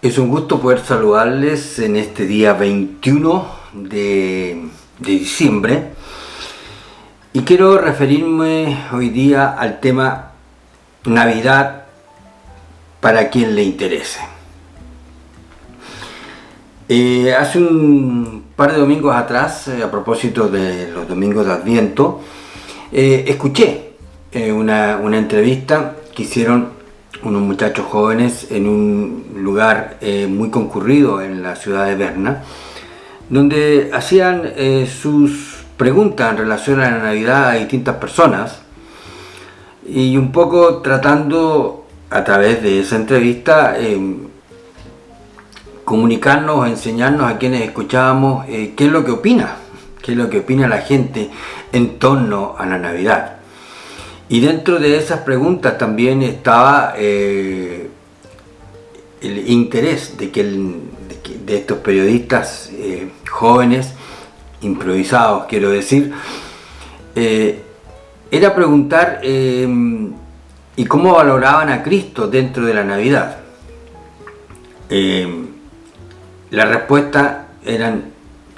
Es un gusto poder saludarles en este día 21 de diciembre y quiero referirme hoy día al tema Navidad para quien le interese. Hace un par de domingos atrás, a propósito de los domingos de Adviento, escuché una entrevista que hicieron unos muchachos jóvenes en un lugar muy concurrido en la ciudad de Berna, donde hacían sus preguntas en relación a la Navidad a distintas personas y un poco tratando a través de esa entrevista comunicarnos o enseñarnos a quienes escuchábamos qué es lo que opina la gente en torno a la Navidad. Y dentro de esas preguntas también estaba el interés de estos periodistas jóvenes, improvisados quiero decir, era preguntar y cómo valoraban a Cristo dentro de la Navidad. Las respuestas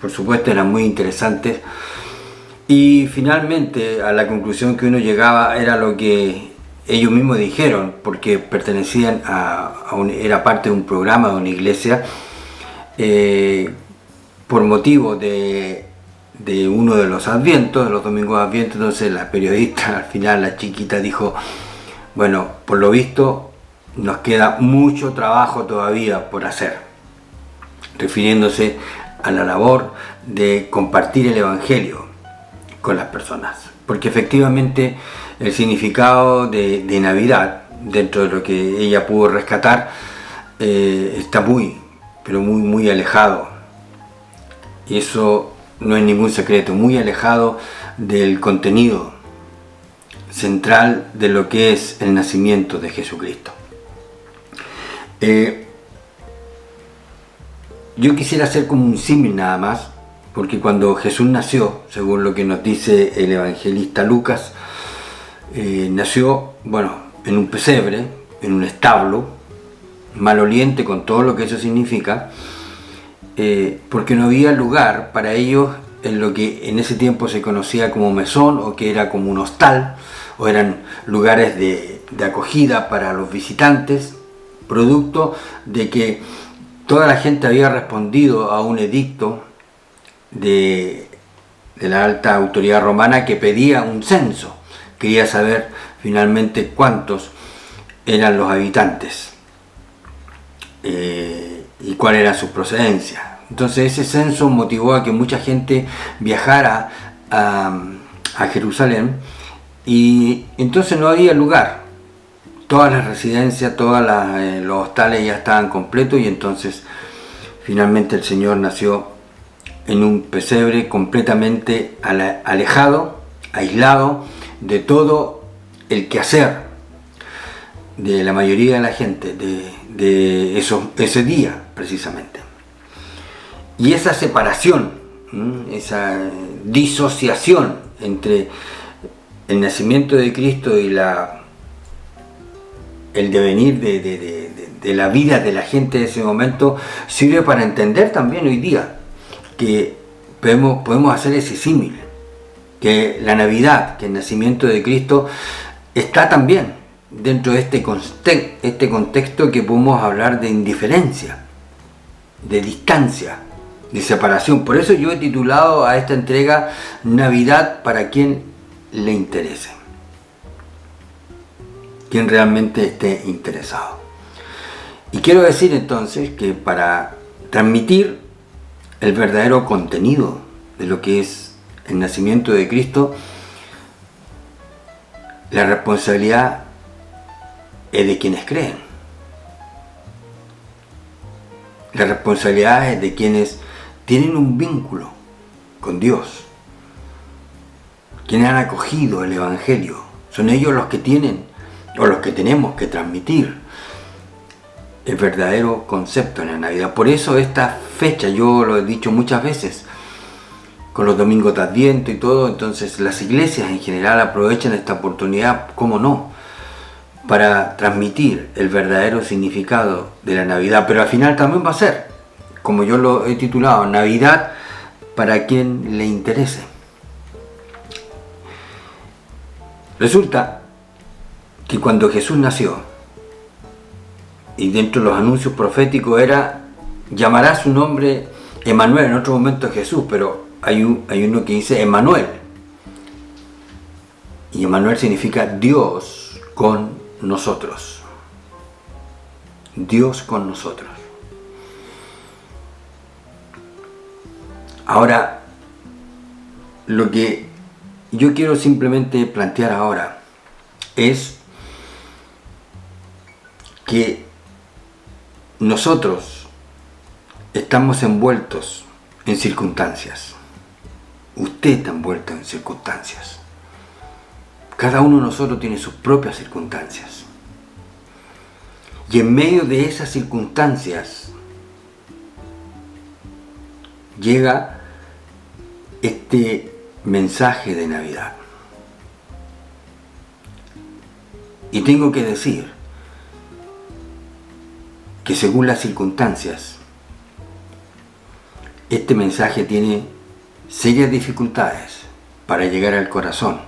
por supuesto, eran muy interesantes. Y finalmente a la conclusión que uno llegaba era lo que ellos mismos dijeron, porque pertenecían era parte de un programa de una iglesia por motivo de uno de los advientos, de los domingos de Adviento. Entonces la periodista al final, la chiquita, dijo: bueno, por lo visto nos queda mucho trabajo todavía por hacer, refiriéndose a la labor de compartir el Evangelio con las personas, porque efectivamente el significado de Navidad, dentro de lo que ella pudo rescatar, está muy alejado, y eso no es ningún secreto, muy alejado del contenido central de lo que es el nacimiento de Jesucristo. Yo quisiera hacer como un símil nada más, porque cuando Jesús nació, según lo que nos dice el evangelista Lucas, nació, en un pesebre, en un establo, maloliente con todo lo que eso significa, porque no había lugar para ellos en lo que en ese tiempo se conocía como mesón, o que era como un hostal, o eran lugares de acogida para los visitantes, producto de que toda la gente había respondido a un edicto de la alta autoridad romana que pedía un censo, quería saber finalmente cuántos eran los habitantes y cuál era su procedencia. Entonces ese censo motivó a que mucha gente viajara a Jerusalén, y entonces no había lugar. Todas las residencias, los hostales ya estaban completos, y entonces finalmente el Señor nació en un pesebre completamente alejado, aislado de todo el quehacer de la mayoría de la gente de ese día precisamente. Y esa separación, esa disociación entre el nacimiento de Cristo y el devenir de la vida de la gente de ese momento, sirve para entender también hoy día que podemos hacer ese símil, que la Navidad, que el nacimiento de Cristo está también dentro de este contexto que podemos hablar de indiferencia, de distancia, de separación. Por eso yo he titulado a esta entrega Navidad para quien le interese, quien realmente esté interesado. Y quiero decir entonces que para transmitir el verdadero contenido de lo que es el nacimiento de Cristo, la responsabilidad es de quienes creen. La responsabilidad es de quienes tienen un vínculo con Dios, quienes han acogido el Evangelio. Son ellos los que tienen, o los que tenemos que transmitir el verdadero concepto en la Navidad. Por eso esta fecha, yo lo he dicho muchas veces, con los domingos de Adviento y todo, entonces las iglesias en general aprovechan esta oportunidad, ¿cómo no?, para transmitir el verdadero significado de la Navidad, pero al final también va a ser, como yo lo he titulado, Navidad para quien le interese. Resulta que cuando Jesús nació, y dentro de los anuncios proféticos era, llamará su nombre Emmanuel, en otro momento Jesús, pero hay uno que dice Emmanuel. Y Emmanuel significa Dios con nosotros. Dios con nosotros. Ahora, lo que yo quiero simplemente plantear ahora es que nosotros estamos envueltos en circunstancias. Usted está envuelto en circunstancias. Cada uno de nosotros tiene sus propias circunstancias. Y en medio de esas circunstancias llega este mensaje de Navidad. Y tengo que decir que según las circunstancias, este mensaje tiene serias dificultades para llegar al corazón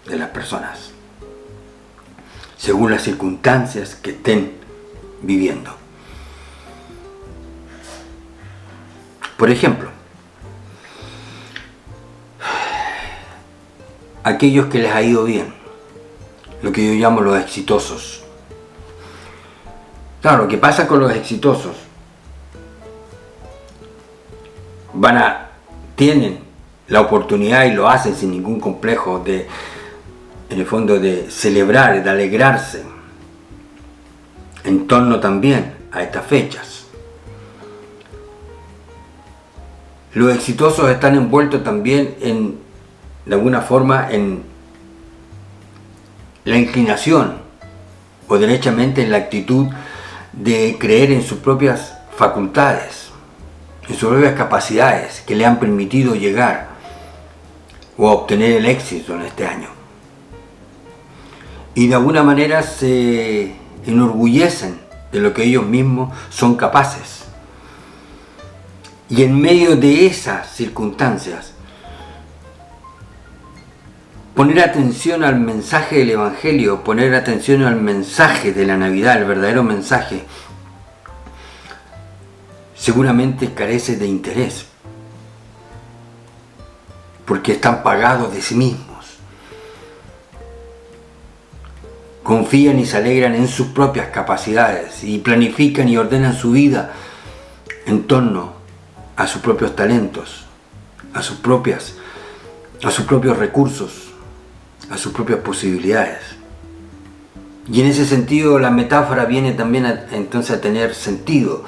de las personas, según las circunstancias que estén viviendo. Por ejemplo, aquellos que les ha ido bien, lo que yo llamo los exitosos. Claro, lo que pasa con los exitosos, tienen la oportunidad y lo hacen sin ningún complejo de, en el fondo, de celebrar, de alegrarse en torno también a estas fechas. Los exitosos están envueltos también de alguna forma en la inclinación o derechamente en la actitud de creer en sus propias facultades, en sus propias capacidades que le han permitido llegar o obtener el éxito en este año. Y de alguna manera se enorgullecen de lo que ellos mismos son capaces. Y en medio de esas circunstancias, poner atención al mensaje del Evangelio, poner atención al mensaje de la Navidad, el verdadero mensaje, seguramente carece de interés, porque están pagados de sí mismos. Confían y se alegran en sus propias capacidades y planifican y ordenan su vida en torno a sus propios talentos, a sus propios recursos, a sus propias posibilidades. Y en ese sentido la metáfora viene también entonces a tener sentido.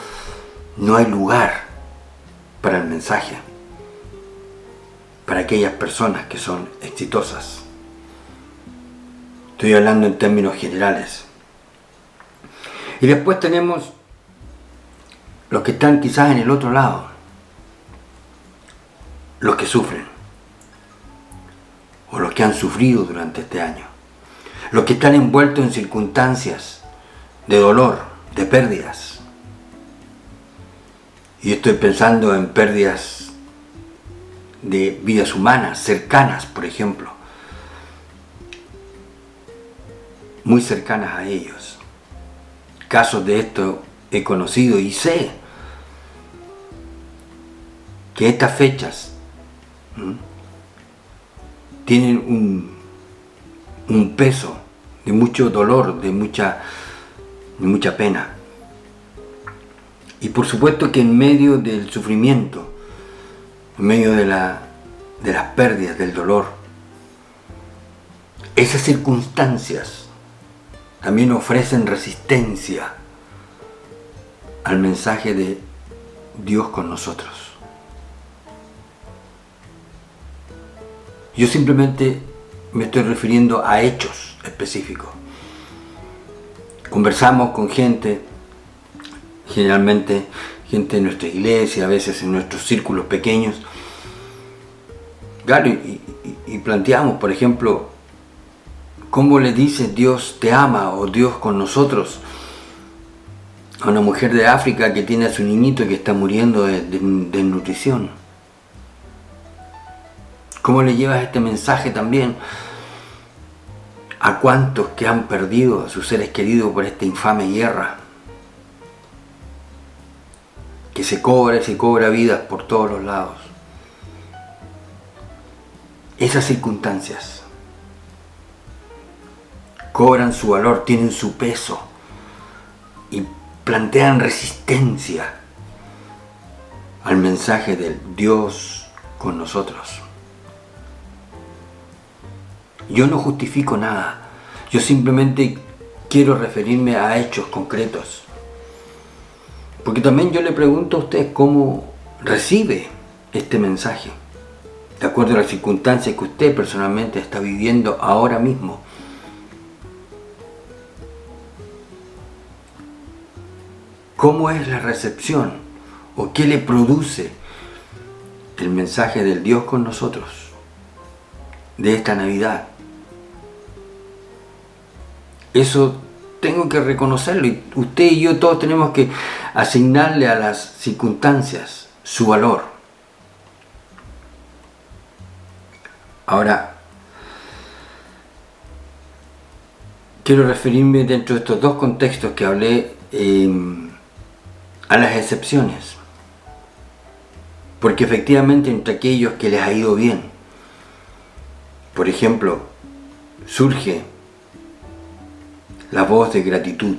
No hay lugar para el mensaje, para aquellas personas que son exitosas. Estoy hablando en términos generales. Y después tenemos los que están quizás en el otro lado, los que sufren, o los que han sufrido durante este año, los que están envueltos en circunstancias de dolor, de pérdidas. Y estoy pensando en pérdidas de vidas humanas, cercanas, por ejemplo, muy cercanas a ellos. Casos de esto he conocido y sé que estas fechas tienen un peso de mucho dolor, de mucha pena. Y por supuesto que en medio del sufrimiento, en medio de las pérdidas, del dolor, esas circunstancias también ofrecen resistencia al mensaje de Dios con nosotros. Yo simplemente me estoy refiriendo a hechos específicos. Conversamos con gente, generalmente gente de nuestra iglesia, a veces en nuestros círculos pequeños. Claro, y planteamos, por ejemplo, ¿Cómo le dices Dios te ama o Dios con nosotros a una mujer de África que tiene a su niñito que está muriendo de desnutrición? ¿Cómo le llevas este mensaje también a cuantos que han perdido a sus seres queridos por esta infame guerra? Que se cobra vidas por todos los lados. Esas circunstancias cobran su valor, tienen su peso y plantean resistencia al mensaje del Dios con nosotros. Yo no justifico nada, yo simplemente quiero referirme a hechos concretos. Porque también yo le pregunto a usted cómo recibe este mensaje, de acuerdo a las circunstancias que usted personalmente está viviendo ahora mismo. ¿Cómo es la recepción o qué le produce el mensaje del Dios con nosotros de esta Navidad? Eso tengo que reconocerlo, y usted y yo todos tenemos que asignarle a las circunstancias su valor. Ahora, quiero referirme dentro de estos dos contextos que hablé a las excepciones, porque efectivamente entre aquellos que les ha ido bien, por ejemplo, surge la voz de gratitud,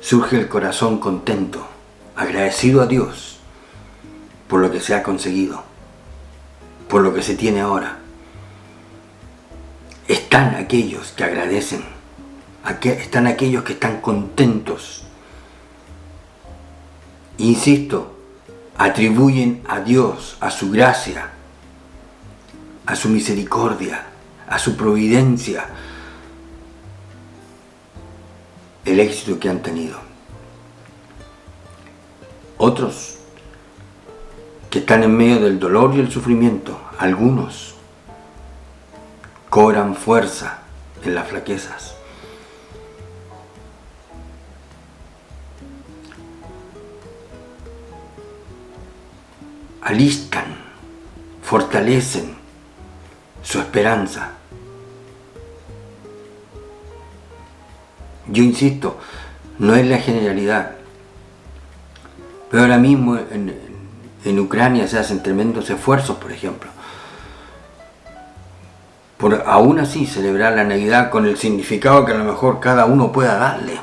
surge el corazón contento, agradecido a Dios por lo que se ha conseguido, por lo que se tiene ahora. Están aquellos que agradecen, están aquellos que están contentos. Insisto, atribuyen a Dios, a su gracia, a su misericordia, a su providencia, el éxito que han tenido. Otros que están en medio del dolor y el sufrimiento, algunos cobran fuerza en las flaquezas. Alistan, fortalecen su esperanza. Yo insisto, no es la generalidad, pero ahora mismo en Ucrania se hacen tremendos esfuerzos, por ejemplo, por aún así celebrar la Navidad con el significado que a lo mejor cada uno pueda darle.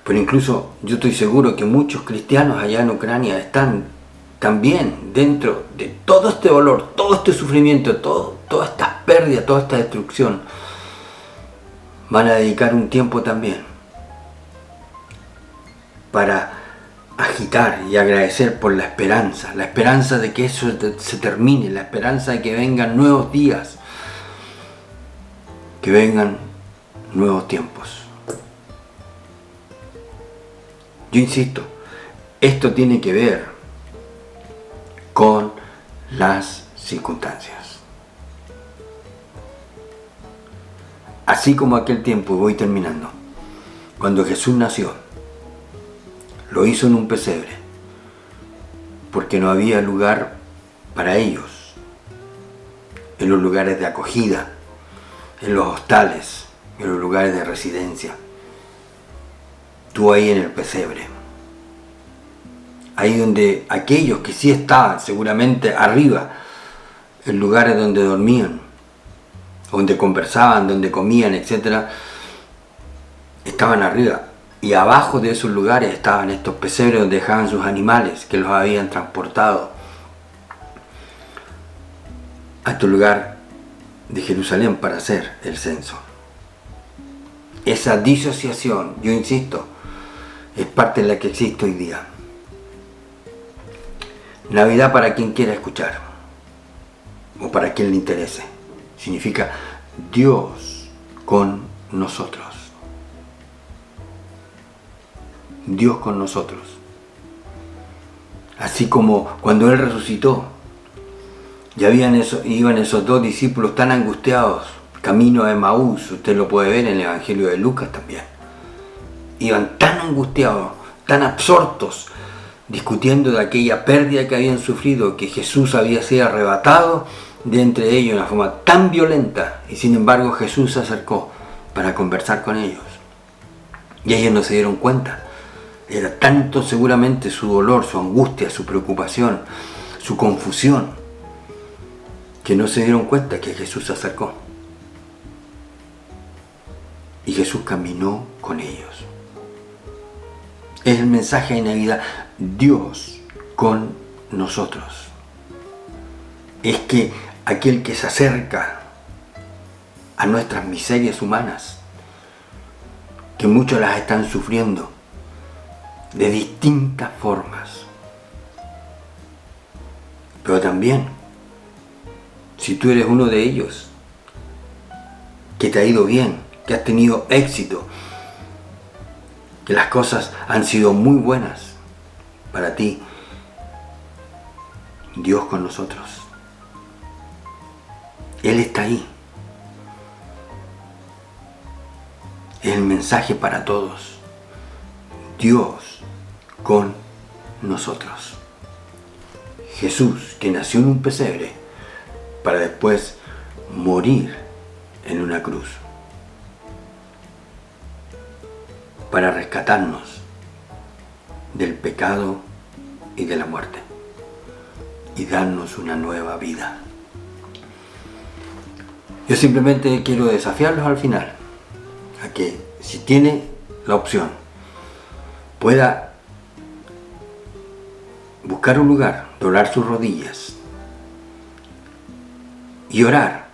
Pero incluso yo estoy seguro que muchos cristianos allá en Ucrania están también dentro de todo este dolor, todo este sufrimiento, todas estas pérdidas, toda esta destrucción. Van a dedicar un tiempo también para agitar y agradecer por la esperanza de que eso se termine, la esperanza de que vengan nuevos días, que vengan nuevos tiempos. Yo insisto, esto tiene que ver con las circunstancias. Así como aquel tiempo, y voy terminando, cuando Jesús nació, lo hizo en un pesebre, porque no había lugar para ellos, en los lugares de acogida, en los hostales, en los lugares de residencia. Tú ahí en el pesebre, ahí donde aquellos que sí estaban seguramente arriba, en lugares donde dormían, donde conversaban, donde comían, etc., estaban arriba. Y abajo de esos lugares estaban estos pesebres donde dejaban sus animales que los habían transportado a este lugar de Jerusalén para hacer el censo. Esa disociación, yo insisto, es parte de la que existe hoy día. Navidad, para quien quiera escuchar o para quien le interese, significa Dios con nosotros. Dios con nosotros. Así como cuando Él resucitó, Y iban esos dos discípulos tan angustiados, camino a Emaús, usted lo puede ver en el Evangelio de Lucas también. Iban tan angustiados, tan absortos, discutiendo de aquella pérdida que habían sufrido, que Jesús había sido arrebatado de entre ellos de una forma tan violenta, y sin embargo Jesús se acercó para conversar con ellos. Y ellos no se dieron cuenta. Era tanto seguramente su dolor, su angustia, su preocupación, su confusión, que no se dieron cuenta que Jesús se acercó. Y Jesús caminó con ellos. Es el mensaje de Navidad, Dios con nosotros. Es que aquel que se acerca a nuestras miserias humanas, que muchos las están sufriendo de distintas formas, pero también, si tú eres uno de ellos, que te ha ido bien, que has tenido éxito, que las cosas han sido muy buenas para ti, Dios con nosotros. Él está ahí. Es el mensaje para todos. Dios con nosotros. Jesús, que nació en un pesebre para después morir en una cruz, para rescatarnos del pecado y de la muerte y darnos una nueva vida. Yo simplemente quiero desafiarlos al final a que, si tiene la opción, pueda buscar un lugar, doblar sus rodillas y orar,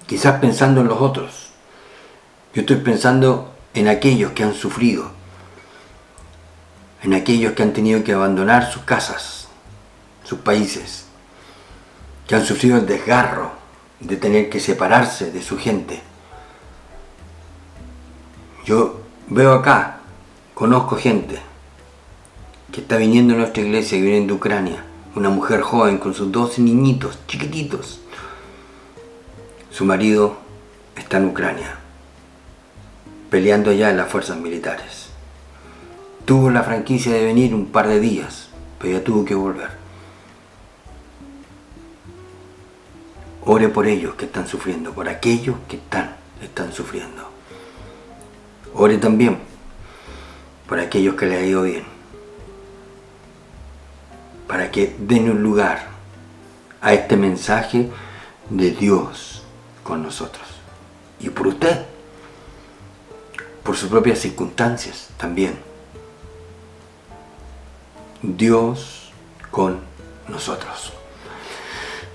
quizás pensando en los otros. Yo estoy pensando en aquellos que han sufrido, en aquellos que han tenido que abandonar sus casas, sus países, que han sufrido el desgarro de tener que separarse de su gente. Yo veo acá, conozco gente que está viniendo a nuestra iglesia, que viene de Ucrania, una mujer joven con sus 12 niñitos chiquititos. Su marido está en Ucrania, peleando allá en las fuerzas militares. Tuvo la franquicia de venir un par de días, pero ya tuvo que volver. Ore por ellos que están sufriendo, por aquellos que están sufriendo. Ore también por aquellos que les ha ido bien, para que den un lugar a este mensaje de Dios con nosotros. Y por usted, por sus propias circunstancias también. Dios con nosotros.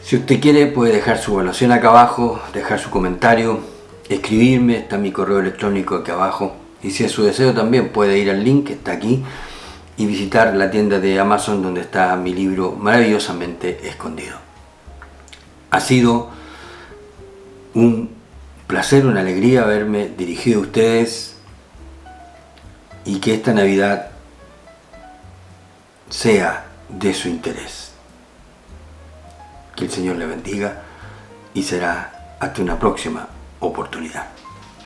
Si usted quiere, puede dejar su evaluación acá abajo, dejar su comentario, escribirme, está mi correo electrónico aquí abajo. Y si es su deseo también puede ir al link que está aquí y visitar la tienda de Amazon donde está mi libro maravillosamente escondido. Ha sido un placer, una alegría haberme dirigido a ustedes y que esta Navidad sea de su interés. Que el Señor le bendiga y será hasta una próxima oportunidad.